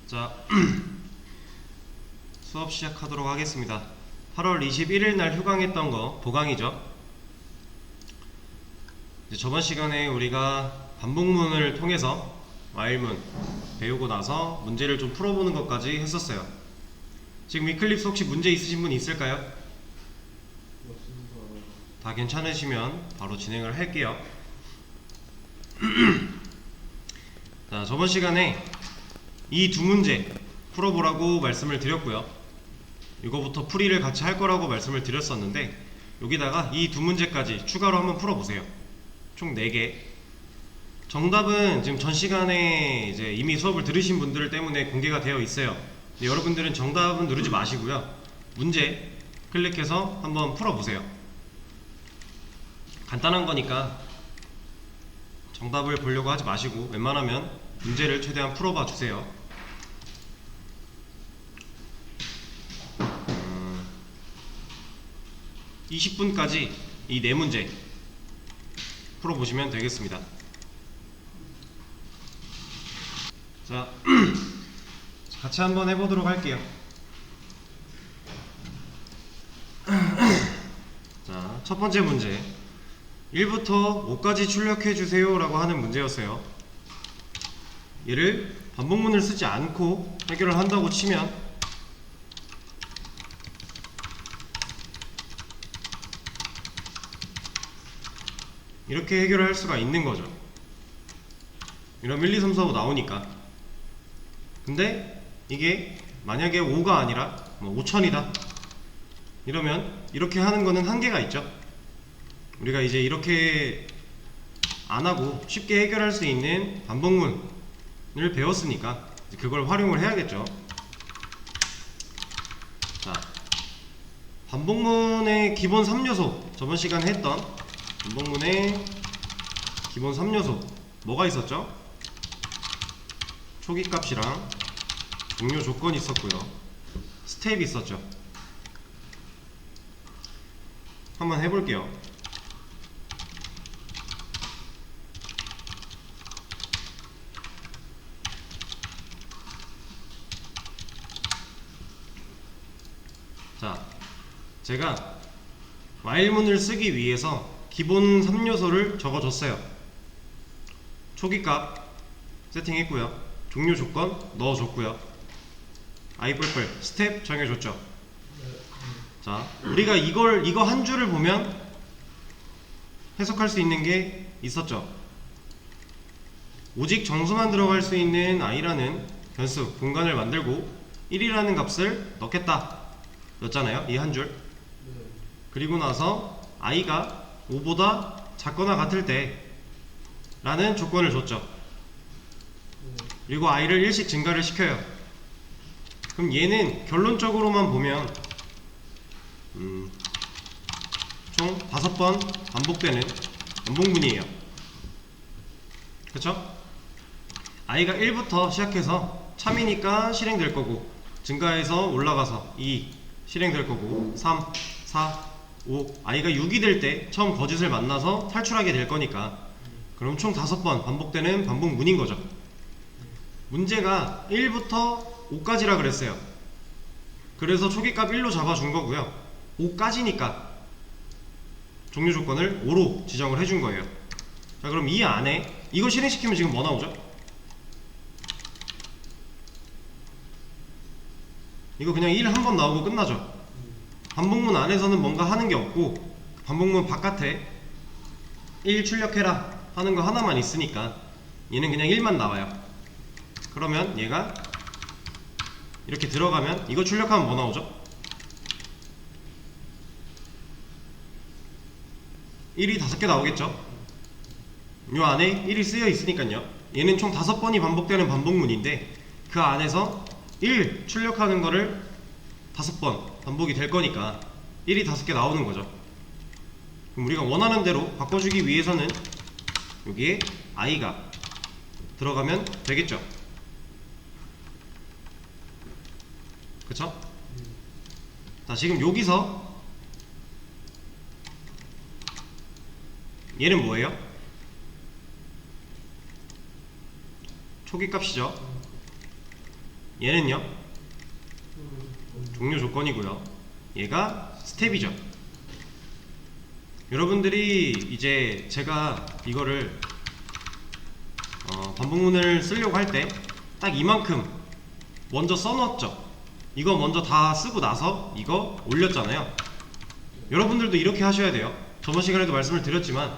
자, 수업 시작하도록 하겠습니다. 8월 21일 날 휴강했던 거 보강이죠. 이제 저번 시간에 우리가 반복문을 통해서 while문 배우고 나서 문제를 좀 풀어보는 것까지 했었어요. 지금 이클립스 혹시 문제 있으신 분 있을까요? 다 괜찮으시면 바로 진행을 할게요. 자, 저번 시간에 이 두 문제 풀어보라고 말씀을 드렸고요. 이거부터 풀이를 같이 할 거라고 말씀을 드렸었는데, 여기다가 이 두 문제까지 추가로 한번 풀어보세요. 총 4개. 정답은 지금 전 시간에 이제 이미 수업을 들으신 분들 때문에 공개가 되어 있어요. 근데 여러분들은 정답은 누르지 마시고요. 문제 클릭해서 한번 풀어보세요. 간단한 거니까 정답을 보려고 하지 마시고 웬만하면 문제를 최대한 풀어봐 주세요. 20분까지 이 4문제 풀어보시면 되겠습니다. 자, 같이 한번 해보도록 할게요. 자, 첫 번째 문제 1부터 5까지 출력해주세요 라고 하는 문제였어요. 얘를 반복문을 쓰지 않고 해결을 한다고 치면 이렇게 해결을 할 수가 있는 거죠. 이러면 1, 2, 3, 4, 5 나오니까. 근데 이게 만약에 5가 아니라 5000이다 이러면 이렇게 하는 거는 한계가 있죠. 우리가 이제 이렇게 안하고 쉽게 해결할 수 있는 반복문을 배웠으니까 그걸 활용을 해야겠죠. 자, 반복문의 기본 3요소, 저번 시간에 했던 반복문의 기본 3요소 뭐가 있었죠? 초기값이랑 종료 조건이 있었고요. 스텝이 있었죠. 한번 해볼게요. 자, 제가 while문을 쓰기 위해서 기본 3요소를 적어줬어요. 초기값 세팅했고요. 종료 조건 넣어줬고요. i뿔뿔 스텝 정해줬죠. 자, 우리가 이거 한 줄을 보면 해석할 수 있는 게 있었죠. 오직 정수만 들어갈 수 있는 i라는 변수 공간을 만들고 1이라는 값을 넣겠다 였잖아요. 이 한 줄. 그리고 나서 i가 5보다 작거나 같을 때 라는 조건을 줬죠. 그리고 i를 1씩 증가를 시켜요. 그럼 얘는 결론적으로만 보면 총 5번 반복되는 반복문이에요. 그쵸? i가 1부터 시작해서 참이니까 실행될 거고, 증가해서 올라가서 2 실행될 거고, 3, 4, 5 i가 6이 될 때 처음 거짓을 만나서 탈출하게 될 거니까, 그럼 총 5번 반복되는 반복문인 거죠. 문제가 1부터 5까지라 그랬어요. 그래서 초기값 1로 잡아준 거고요. 5까지니까 종료 조건을 5로 지정을 해준 거예요. 자, 그럼 이 안에 이거 실행시키면 지금 뭐 나오죠? 이거 그냥 1 한 번 나오고 끝나죠. 반복문 안에서는 뭔가 하는 게 없고 반복문 바깥에 1 출력해라 하는 거 하나만 있으니까 얘는 그냥 1만 나와요. 그러면 얘가 이렇게 들어가면 이거 출력하면 뭐 나오죠? 1이 5개 나오겠죠? 요 안에 1이 쓰여 있으니까요. 얘는 총 5번이 반복되는 반복문인데 그 안에서 1 출력하는 거를 5번 반복이 될 거니까 1이 5개 나오는 거죠. 그럼 우리가 원하는 대로 바꿔주기 위해서는 여기에 i가 들어가면 되겠죠. 그쵸? 자, 지금 여기서 얘는 뭐예요? 초기값이죠. 얘는요 종료 조건이고요. 얘가 스텝이죠. 여러분들이 이제 제가 이거를 반복문을 쓰려고 할 때 딱 이만큼 먼저 써놓았죠. 이거 먼저 다 쓰고 나서 이거 올렸잖아요. 여러분들도 이렇게 하셔야 돼요. 저번 시간에도 말씀을 드렸지만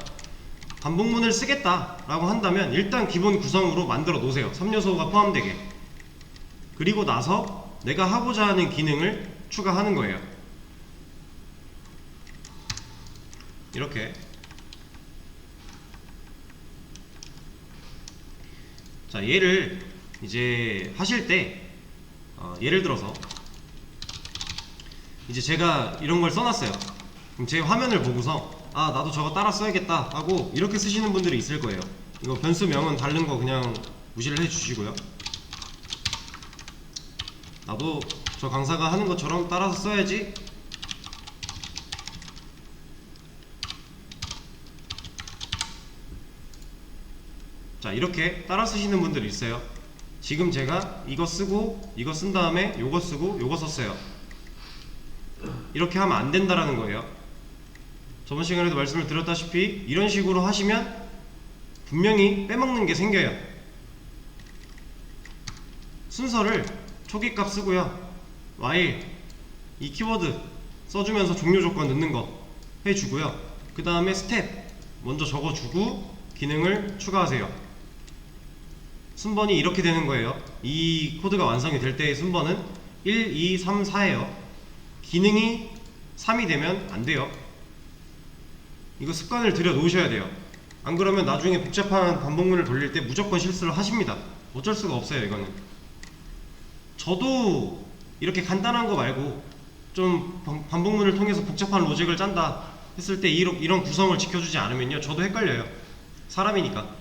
반복문을 쓰겠다 라고 한다면 일단 기본 구성으로 만들어 놓으세요. 3요소가 포함되게. 그리고 나서 내가 하고자 하는 기능을 추가하는 거예요. 이렇게. 자, 얘를 이제 하실 때 예를 들어서 이제 제가 이런 걸 써놨어요. 그럼 제 화면을 보고서 아 나도 저거 따라 써야겠다 하고 이렇게 쓰시는 분들이 있을 거예요. 이거 변수명은 다른 거 그냥 무시를 해 주시고요. 나도 저 강사가 하는 것처럼 따라서 써야지. 자, 이렇게 따라 쓰시는 분들이 있어요. 지금 제가 이거 쓰고 이거 쓴 다음에 요거 쓰고 요거 썼어요. 이렇게 하면 안 된다라는 거예요. 저번 시간에도 말씀을 드렸다시피 이런 식으로 하시면 분명히 빼먹는 게 생겨요. 순서를 초기값 쓰고요. while 이 키워드 써주면서 종료 조건 넣는 거 해주고요. 그 다음에 스텝 먼저 적어주고 기능을 추가하세요. 순번이 이렇게 되는 거예요. 이 코드가 완성이 될 때의 순번은 1, 2, 3, 4예요. 기능이 3이 되면 안 돼요. 이거 습관을 들여 놓으셔야 돼요. 안 그러면 나중에 복잡한 반복문을 돌릴 때 무조건 실수를 하십니다. 어쩔 수가 없어요. 이거는 저도 이렇게 간단한 거 말고 좀 반복문을 통해서 복잡한 로직을 짠다 했을 때 이런 구성을 지켜주지 않으면요 저도 헷갈려요. 사람이니까.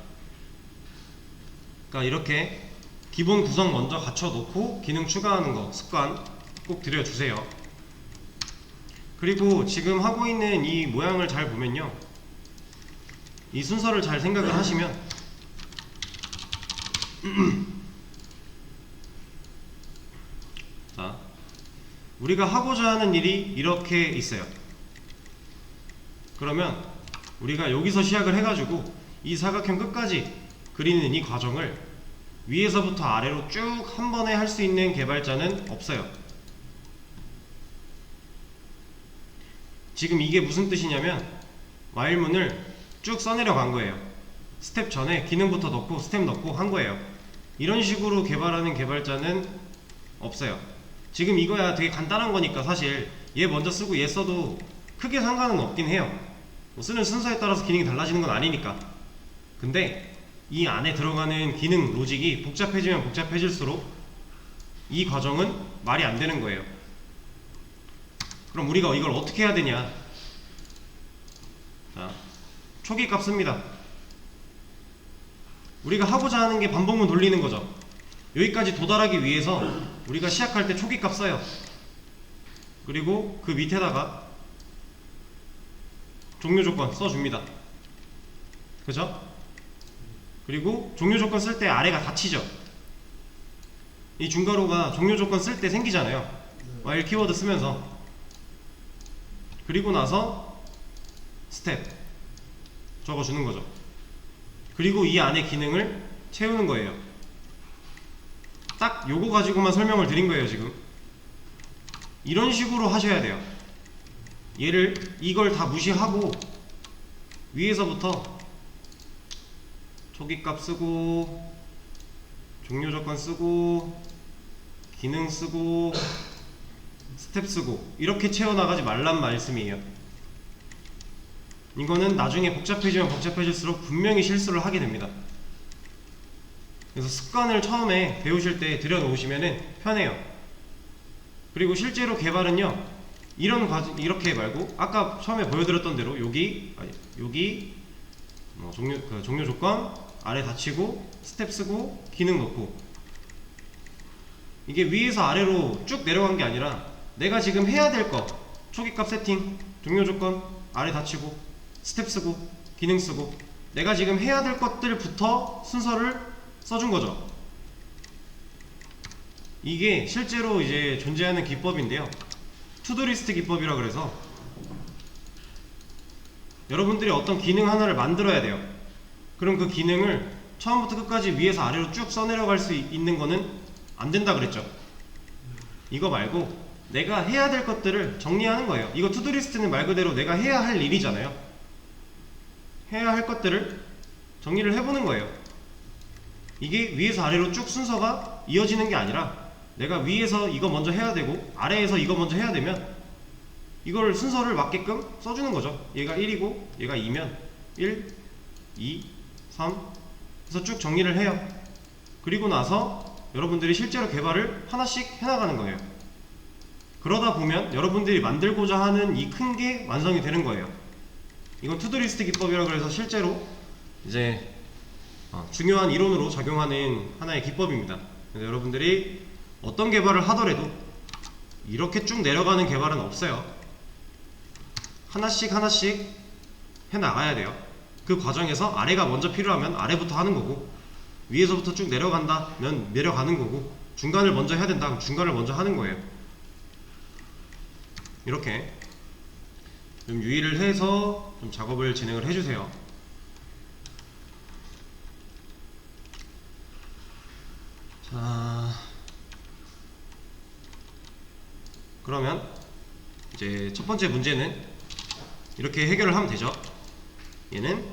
그러니까 이렇게 기본 구성 먼저 갖춰놓고 기능 추가하는 거 습관 꼭 들여주세요. 그리고 지금 하고 있는 이 모양을 잘 보면요, 이 순서를 잘 생각을 하시면 자, 우리가 하고자 하는 일이 이렇게 있어요. 그러면 우리가 여기서 시작을 해가지고 이 사각형 끝까지 그리는 이 과정을 위에서부터 아래로 쭉 한 번에 할 수 있는 개발자는 없어요. 지금 이게 무슨 뜻이냐면 while문을 쭉 써내려 간 거예요. 스텝 전에 기능부터 넣고 스텝 넣고 한 거예요. 이런 식으로 개발하는 개발자는 없어요. 지금 이거야 되게 간단한 거니까 사실 얘 먼저 쓰고 얘 써도 크게 상관은 없긴 해요. 뭐 쓰는 순서에 따라서 기능이 달라지는 건 아니니까. 근데 이 안에 들어가는 기능 로직이 복잡해지면 복잡해질수록 이 과정은 말이 안 되는 거예요. 그럼 우리가 이걸 어떻게 해야 되냐? 자, 초기값 씁니다. 우리가 하고자 하는 게 반복문 돌리는 거죠. 여기까지 도달하기 위해서 우리가 시작할 때 초기값 써요. 그리고 그 밑에다가 종료 조건 써줍니다. 그죠? 그리고 종료 조건 쓸 때 아래가 닫히죠. 이 중괄호가 종료 조건 쓸 때 생기잖아요. while 키워드 쓰면서. 그리고 나서 스텝 적어주는 거죠. 그리고 이 안에 기능을 채우는 거예요. 딱 요거 가지고만 설명을 드린 거예요. 지금 이런 식으로 하셔야 돼요. 얘를 이걸 다 무시하고 위에서부터 초기값 쓰고 종료 조건 쓰고 기능 쓰고 스텝 쓰고 이렇게 채워나가지 말란 말씀이에요. 이거는 나중에 복잡해지면 복잡해질수록 분명히 실수를 하게 됩니다. 그래서 습관을 처음에 배우실 때 들여놓으시면 편해요. 그리고 실제로 개발은요 이렇게 말고 아까 처음에 보여드렸던 대로 여기 종료 조건 아래 닫히고 스텝 쓰고 기능 넣고, 이게 위에서 아래로 쭉 내려간 게 아니라 내가 지금 해야 될 거 초기값 세팅, 종료 조건 아래 닫히고 스텝 쓰고 기능 쓰고 내가 지금 해야 될 것들부터 순서를 써준 거죠. 이게 실제로 이제 존재하는 기법인데요. 투두리스트 기법이라 그래서 여러분들이 어떤 기능 하나를 만들어야 돼요. 그럼 그 기능을 처음부터 끝까지 위에서 아래로 쭉 써내려갈 수 있는 거는 안 된다 그랬죠. 이거 말고 내가 해야 될 것들을 정리하는 거예요. 이거 투두리스트는 말 그대로 내가 해야 할 일이잖아요. 해야 할 것들을 정리를 해보는 거예요. 이게 위에서 아래로 쭉 순서가 이어지는 게 아니라 내가 위에서 이거 먼저 해야 되고 아래에서 이거 먼저 해야 되면 이걸 순서를 맞게끔 써주는 거죠. 얘가 1이고 얘가 2면 1, 2, 3 해서 쭉 정리를 해요. 그리고 나서 여러분들이 실제로 개발을 하나씩 해나가는 거예요. 그러다 보면 여러분들이 만들고자 하는 이 큰 게 완성이 되는 거예요. 이건 투두리스트 기법이라고 해서 실제로 이제 중요한 이론으로 작용하는 하나의 기법입니다. 그래서 여러분들이 어떤 개발을 하더라도 이렇게 쭉 내려가는 개발은 없어요. 하나씩 하나씩 해나가야 돼요. 그 과정에서 아래가 먼저 필요하면 아래부터 하는 거고 위에서부터 쭉 내려간다면 내려가는 거고 중간을 먼저 해야 된다 그럼 중간을 먼저 하는 거예요. 이렇게 좀 유의를 해서 좀 작업을 진행을 해주세요. 자, 그러면 이제 첫 번째 문제는 이렇게 해결을 하면 되죠. 얘는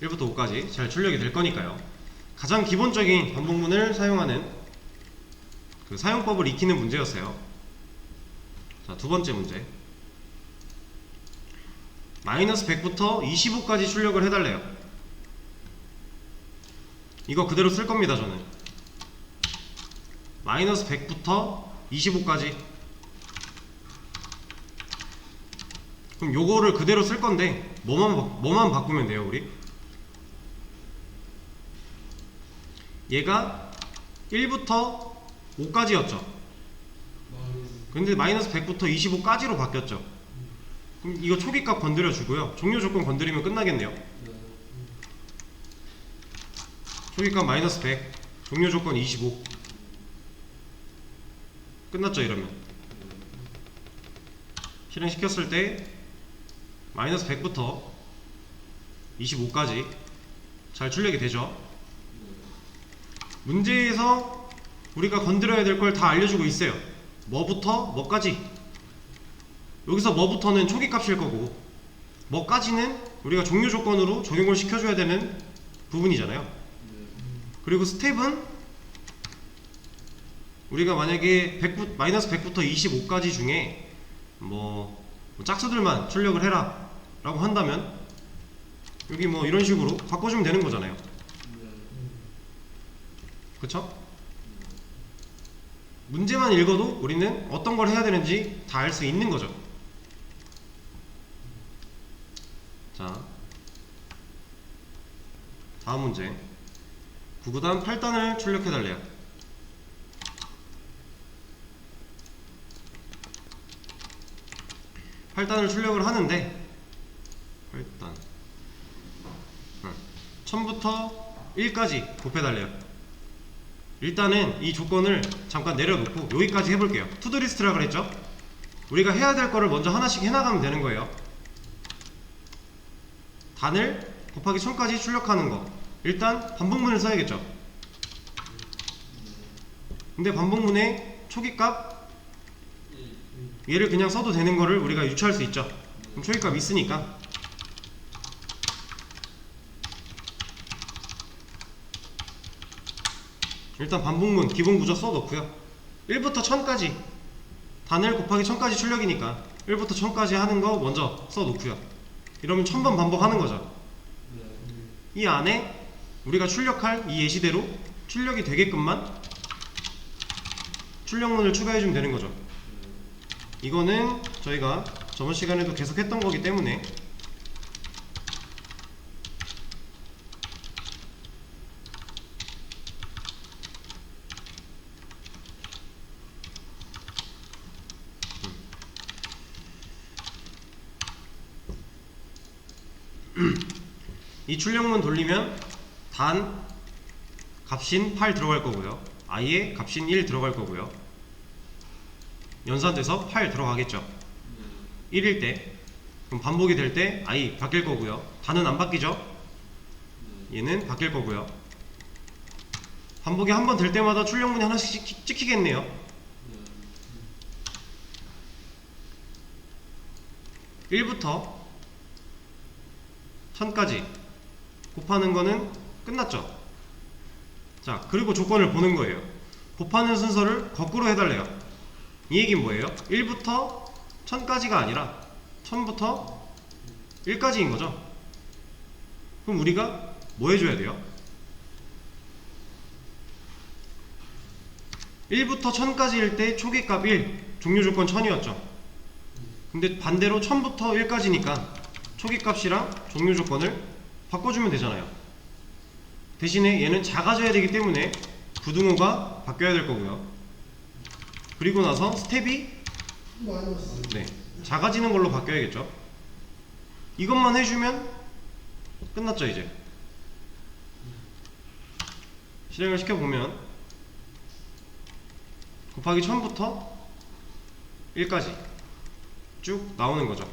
1부터 5까지 잘 출력이 될 거니까요. 가장 기본적인 반복문을 사용하는 그 사용법을 익히는 문제였어요. 자, 두 번째 문제. 마이너스 100부터 25까지 출력을 해달래요. 이거 그대로 쓸 겁니다, 저는. 마이너스 100부터 25까지. 그럼 요거를 그대로 쓸 건데, 뭐만 바꾸면 돼요, 우리? 얘가 1부터 5까지였죠. 근데 마이너스 100부터 25까지로 바뀌었죠. 그럼 이거 초기값 건드려 주고요. 종료 조건 건드리면 끝나겠네요. 초기값 마이너스 100, 종료 조건 25. 끝났죠, 이러면. 실행시켰을 때 마이너스 100부터 25까지 잘 출력이 되죠. 문제에서 우리가 건드려야 될 걸 다 알려주고 있어요. 뭐부터 뭐까지. 여기서 뭐부터는 초기값일 거고 뭐까지는 우리가 종료 조건으로 적용을 시켜줘야 되는 부분이잖아요. 그리고 스텝은 우리가 만약에 마이너스 100부터 25까지 중에 뭐 짝수들만 출력을 해라 라고 한다면 여기 뭐 이런 식으로 바꿔주면 되는 거잖아요. 그쵸? 문제만 읽어도 우리는 어떤 걸 해야 되는지 다 알 수 있는 거죠. 자, 다음 문제. 9구단 8단을 출력해달래요. 8단을 출력을 하는데 8단 1000부터 1까지 곱해달래요. 일단은 이 조건을 잠깐 내려놓고 여기까지 해볼게요. 투두리스트라 그랬죠? 우리가 해야 될 거를 먼저 하나씩 해나가면 되는 거예요. 단을 곱하기 1000까지 출력하는 거. 일단 반복문을 써야겠죠. 근데 반복문의 초기값 얘를 그냥 써도 되는 거를 우리가 유추할 수 있죠. 그럼 초기값 있으니까 일단 반복문 기본 구조 써놓고요. 1부터 1000까지 단을 곱하기 1000까지 출력이니까 1부터 1000까지 하는 거 먼저 써놓고요. 이러면 1000번 반복하는 거죠. 이 안에 우리가 출력할 이 예시대로 출력이 되게끔만 출력문을 추가해주면 되는 거죠. 이거는 저희가 저번 시간에도 계속 했던 거기 때문에 이 출력문 돌리면 단 값인 8 들어갈 거고요. i의 값인 1 들어갈 거고요. 연산돼서 8 들어가겠죠. 1일 때. 그럼 반복이 될 때 i 바뀔 거고요. 다는 안 바뀌죠? 얘는 바뀔 거고요. 반복이 한 번 될 때마다 출력문이 하나씩 찍히겠네요. 1부터 1000까지 곱하는 거는 끝났죠. 자, 그리고 조건을 보는 거예요. 곱하는 순서를 거꾸로 해달래요. 이 얘기는 뭐예요? 1부터 1000까지가 아니라 1000부터 1까지인 거죠. 그럼 우리가 뭐 해줘야 돼요? 1부터 1000까지일 때 초기값 1, 종료조건 1000이었죠. 근데 반대로 1000부터 1까지니까 초기값이랑 종료조건을 바꿔주면 되잖아요. 대신에 얘는 작아져야 되기 때문에 부등호가 바뀌어야 될 거고요. 그리고 나서 스텝이 작아지는 걸로 바뀌어야겠죠. 이것만 해주면 끝났죠. 이제 실행을 시켜보면 곱하기 1000부터 1까지 쭉 나오는 거죠.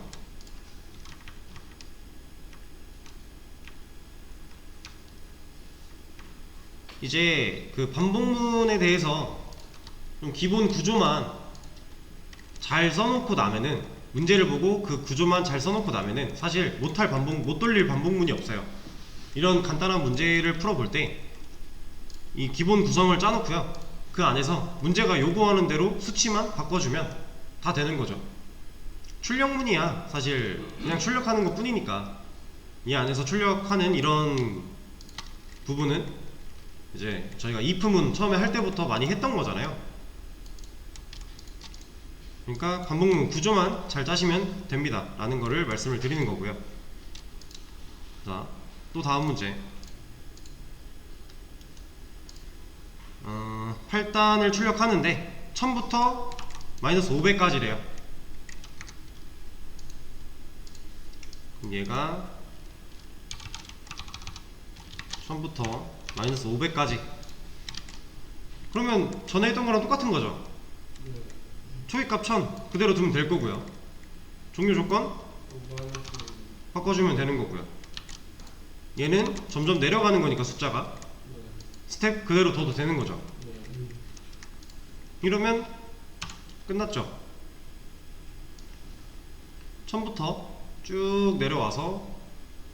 이제 그 반복문에 대해서 좀 기본 구조만 잘 써놓고 나면은, 문제를 보고 그 구조만 잘 써놓고 나면은 사실 못 돌릴 반복문이 없어요. 이런 간단한 문제를 풀어볼 때 이 기본 구성을 짜놓고요, 그 안에서 문제가 요구하는 대로 수치만 바꿔주면 다 되는 거죠. 출력문이야 사실 그냥 출력하는 것 뿐이니까, 이 안에서 출력하는 이런 부분은 이제 저희가 if문 처음에 할 때부터 많이 했던 거잖아요. 그러니까 반복문 구조만 잘 짜시면 됩니다 라는 거를 말씀을 드리는 거고요. 자, 또 다음 문제. 8단을 출력하는데 1000부터 마이너스 500까지래요. 얘가 1000부터 마이너스 500까지. 그러면 전에 했던 거랑 똑같은 거죠. 초기값 1000 그대로 두면 될 거고요. 종료 조건 바꿔주면 되는 거고요. 얘는 점점 내려가는 거니까 숫자가 스텝 그대로 둬도 되는 거죠. 이러면 끝났죠. 1000부터 쭉 내려와서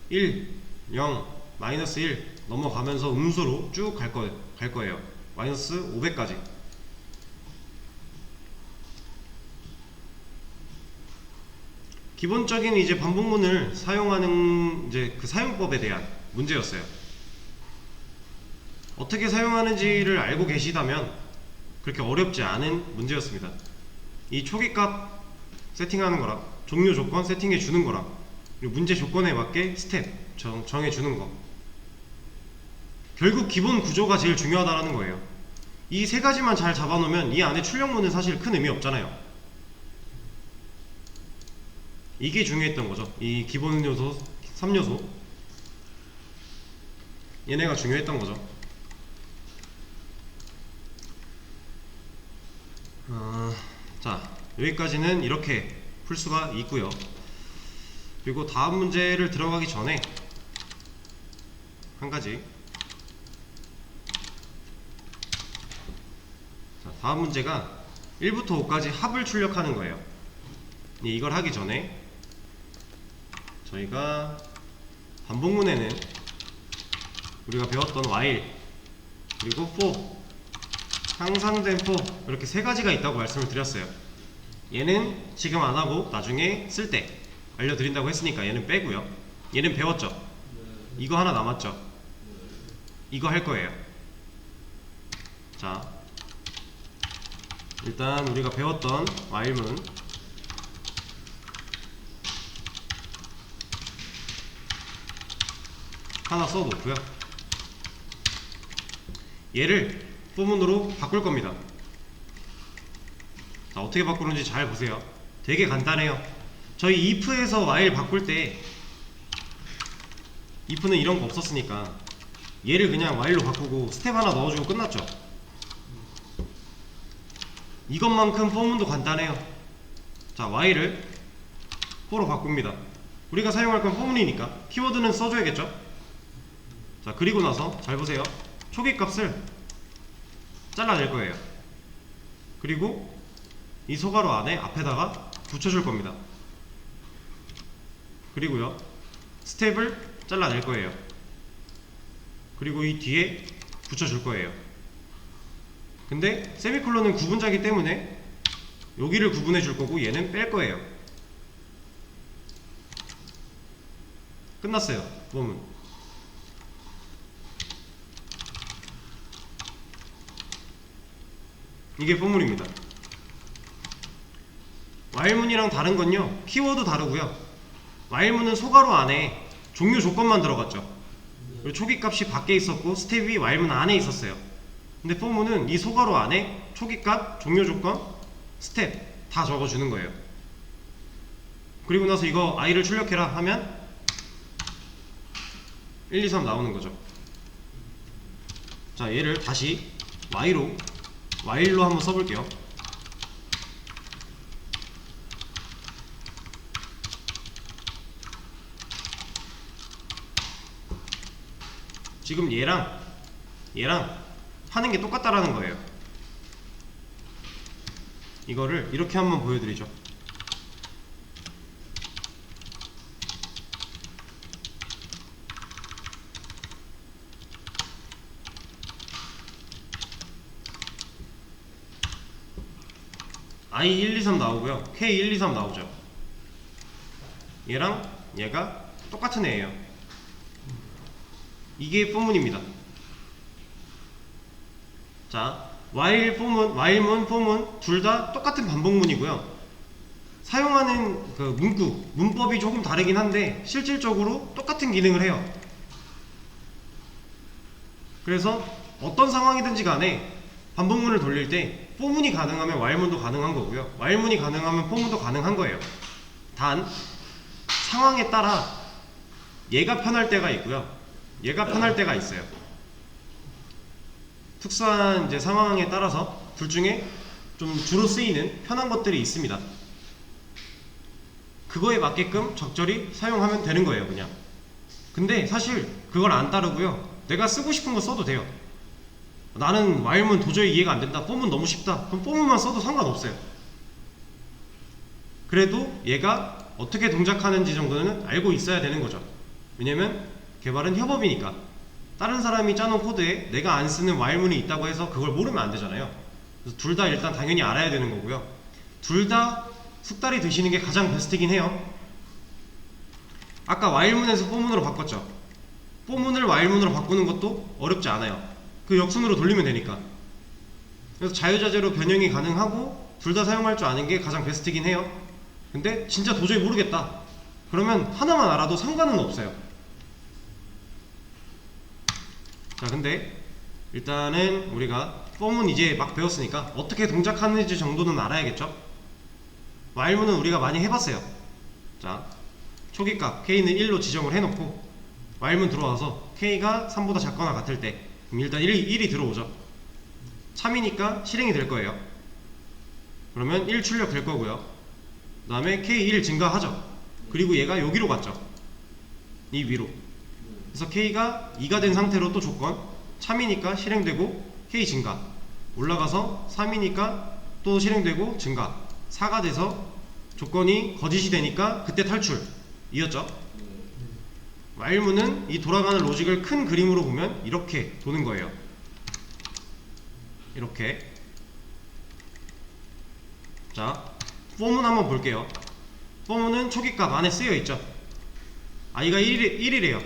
1, 0, 마이너스 1 넘어가면서 음수로 쭉 갈 거예요. 마이너스 500까지. 기본적인 이제 반복문을 사용하는 이제 그 사용법에 대한 문제였어요. 어떻게 사용하는지를 알고 계시다면 그렇게 어렵지 않은 문제였습니다. 이 초기값 세팅하는 거랑 종료 조건 세팅해 주는 거랑 그리고 문제 조건에 맞게 스텝 정해 주는 거, 결국 기본 구조가 제일 중요하다는 거예요. 이 세 가지만 잘 잡아놓으면 이 안에 출력문은 사실 큰 의미 없잖아요. 이게 중요했던 거죠. 이 기본 요소 3요소, 얘네가 중요했던 거죠. 자, 여기까지는 이렇게 풀 수가 있고요. 그리고 다음 문제를 들어가기 전에 한 가지. 자, 다음 문제가 1부터 5까지 합을 출력하는 거예요. 이걸 하기 전에 저희가 반복문에는 우리가 배웠던 while 그리고 for, 향상된 for, 이렇게 세 가지가 있다고 말씀을 드렸어요. 얘는 지금 안 하고 나중에 쓸 때 알려드린다고 했으니까 얘는 빼고요. 얘는 배웠죠. 이거 하나 남았죠. 이거 할 거예요. 자, 일단 우리가 배웠던 while문 하나 써놓고요. 얘를 for문으로 바꿀 겁니다. 자, 어떻게 바꾸는지 잘 보세요. 되게 간단해요. 저희 if에서 while 바꿀 때 if는 이런 거 없었으니까 얘를 그냥 while로 바꾸고 스텝 하나 넣어주고 끝났죠. 이것만큼 포문도 간단해요. 자, y를 포로 바꿉니다. 우리가 사용할 건 포문이니까 키워드는 써줘야겠죠. 자, 그리고 나서 잘 보세요. 초기 값을 잘라낼 거예요. 그리고 이 소괄호 안에 앞에다가 붙여줄 겁니다. 그리고요, 스텝을 잘라낼 거예요. 그리고 이 뒤에 붙여줄 거예요. 근데 세미콜론은 구분자이기 때문에 여기를 구분해 줄 거고 얘는 뺄 거예요. 끝났어요. 포문. 이게 포문입니다. while문이랑 다른 건요, 키워드 다르고요. while문은 소괄호 안에 종료 조건만 들어갔죠. 그리고 초기 값이 밖에 있었고 스텝이 while문 안에 있었어요. 근데 포문은 이 소괄호 안에 초기 값, 종료 조건, 스텝 다 적어주는 거예요. 그리고 나서 이거 i를 출력해라 하면 1, 2, 3 나오는 거죠. 자, 얘를 다시 while로 한번 써볼게요. 지금 얘랑 하는 게 똑같다라는 거예요. 이거를 이렇게 한번 보여드리죠. I123 나오고요, K123 나오죠. 얘랑 얘가 똑같은 애예요. 이게 포문입니다. 자, while문, 포문 둘 다 똑같은 반복문이고요. 사용하는 그 문법이 조금 다르긴 한데 실질적으로 똑같은 기능을 해요. 그래서 어떤 상황이든지 간에 반복문을 돌릴 때 포문이 가능하면 while문도 가능한 거고요, while문이 가능하면 포문도 가능한 거예요. 단 상황에 따라 얘가 편할 때가 있고요, 얘가 편할 때가 있어요. 특수한 이제 상황에 따라서 둘 중에 좀 주로 쓰이는 편한 것들이 있습니다. 그거에 맞게끔 적절히 사용하면 되는 거예요, 그냥. 근데 사실 그걸 안 따르고요, 내가 쓰고 싶은 거 써도 돼요. 나는 while문 도저히 이해가 안 된다, 포문 너무 쉽다, 그럼 포문만 써도 상관없어요. 그래도 얘가 어떻게 동작하는지 정도는 알고 있어야 되는 거죠. 왜냐면 개발은 협업이니까 다른 사람이 짜놓은 코드에 내가 안 쓰는 while문이 있다고 해서 그걸 모르면 안 되잖아요. 그래서 둘 다 일단 당연히 알아야 되는 거고요. 둘 다 숙달이 되시는 게 가장 베스트긴 해요. 아까 while문에서 포문으로 바꿨죠. 포문을 while문으로 바꾸는 것도 어렵지 않아요. 그 역순으로 돌리면 되니까. 그래서 자유자재로 변형이 가능하고 둘 다 사용할 줄 아는 게 가장 베스트긴 해요. 근데 진짜 도저히 모르겠다, 그러면 하나만 알아도 상관은 없어요. 자, 근데 일단은 우리가 폼은 이제 막 배웠으니까 어떻게 동작하는지 정도는 알아야겠죠. while문은 우리가 많이 해봤어요. 자, 초기값 k는 1로 지정을 해놓고 while문 들어와서 k가 3보다 작거나 같을 때 그럼 일단 1이 들어오죠. 참이니까 실행이 될 거예요. 그러면 1 출력 될 거고요. 그 다음에 k1 증가하죠. 그리고 얘가 여기로 갔죠, 이 위로. 그래서 k가 2가 된 상태로 또 조건 참이니까 실행되고 k 증가, 올라가서 3이니까 또 실행되고 증가, 4가 돼서 조건이 거짓이 되니까 그때 탈출, 이었죠. while문은 이 돌아가는 로직을 큰 그림으로 보면 이렇게 도는 거예요. 이렇게. 자, for은 한번 볼게요. for은 초기값 안에 쓰여있죠. i가 1이래요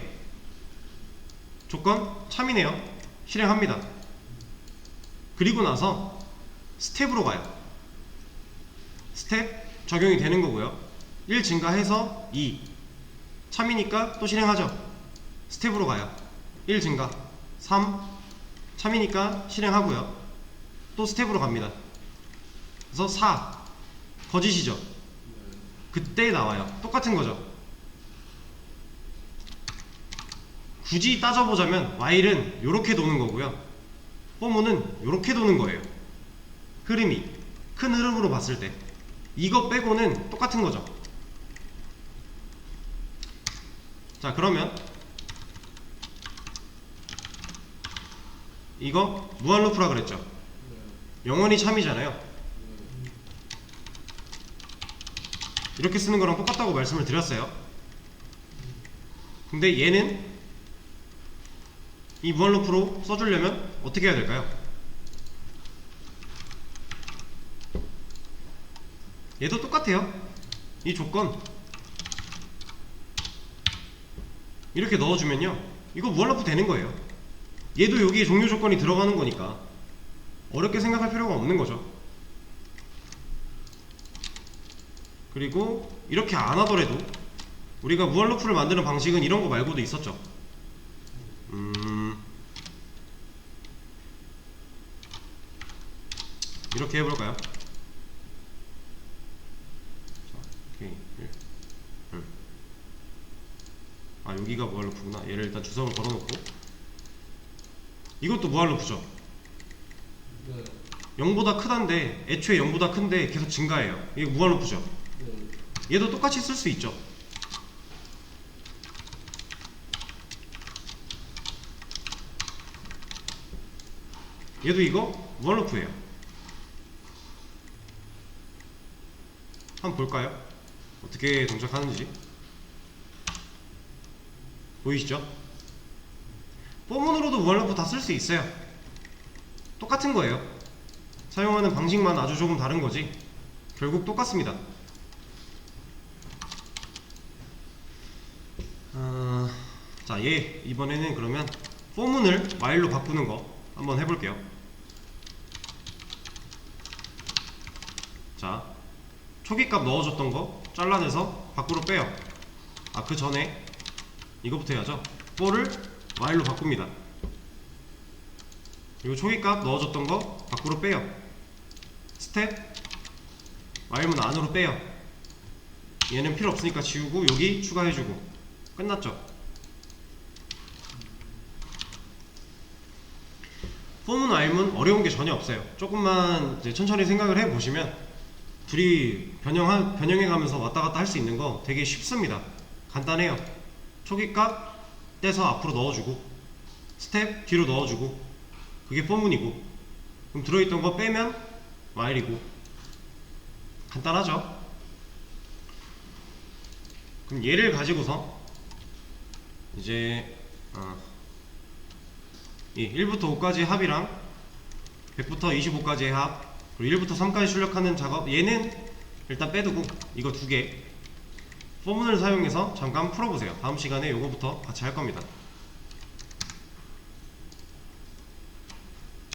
조건 참이네요. 실행합니다. 그리고 나서 스텝으로 가요. 스텝 적용이 되는 거고요. 1 증가해서 2 참이니까 또 실행하죠. 스텝으로 가요. 1 증가 3 참이니까 실행하고요. 또 스텝으로 갑니다. 그래서 4 거짓이죠. 그때 나와요. 똑같은 거죠. 굳이 따져보자면 while은 요렇게 도는 거고요, 포문은 요렇게 도는 거예요. 흐름이. 큰 흐름으로 봤을 때 이거 빼고는 똑같은 거죠. 자, 그러면 이거 무한 루프라 그랬죠. 영원히 참이잖아요. 이렇게 쓰는 거랑 똑같다고 말씀을 드렸어요. 근데 얘는 이 무한 루프로 써주려면 어떻게 해야 될까요? 얘도 똑같아요. 이 조건 이렇게 넣어주면요, 이거 무한 루프 되는 거예요. 얘도 여기에 종료 조건이 들어가는 거니까 어렵게 생각할 필요가 없는 거죠. 그리고 이렇게 안 하더라도 우리가 무한 루프를 만드는 방식은 이런 거 말고도 있었죠. 이렇게 해볼까요? 자, 오케이. 아, 여기가 무한 루프구나. 얘를 일단 주성을 걸어놓고, 이것도 무한 루프죠. 0보다 크다인데, 애초에 0보다 큰데 계속 증가해요. 이게 무한 루프죠. 얘도 똑같이 쓸 수 있죠. 얘도 이거 무한 루프예요. 한번 볼까요? 어떻게 동작하는지. 보이시죠? 포문으로도 무한 루프 다 쓸 수 있어요. 똑같은 거예요. 사용하는 방식만 아주 조금 다른 거지 결국 똑같습니다. 자, 얘 이번에는 그러면 포문을 while로 바꾸는 거 한번 해볼게요. 자, 초기값 넣어줬던 거 잘라내서 밖으로 빼요. 아, 그 전에 이거부터 해야죠. for를 while로 바꿉니다. 그리고 초기값 넣어줬던 거 밖으로 빼요. 스텝 while문 안으로 빼요. 얘는 필요 없으니까 지우고 여기 추가해주고 끝났죠. for문 while문 어려운 게 전혀 없어요. 조금만 이제 천천히 생각을 해보시면 둘이 변형해가면서 왔다갔다 할 수 있는 거 되게 쉽습니다. 간단해요. 초기값 떼서 앞으로 넣어주고 스텝 뒤로 넣어주고 그게 포문이고, 그럼 들어있던 거 빼면 while이고 간단하죠. 그럼 얘를 가지고서 이제 이 1부터 5까지의 합이랑 100부터 25까지의 합, 그리고 1부터 3까지 출력하는 작업, 얘는 일단 빼두고 이거 두 개 포문을 사용해서 잠깐 풀어보세요. 다음 시간에 요거부터 같이 할 겁니다.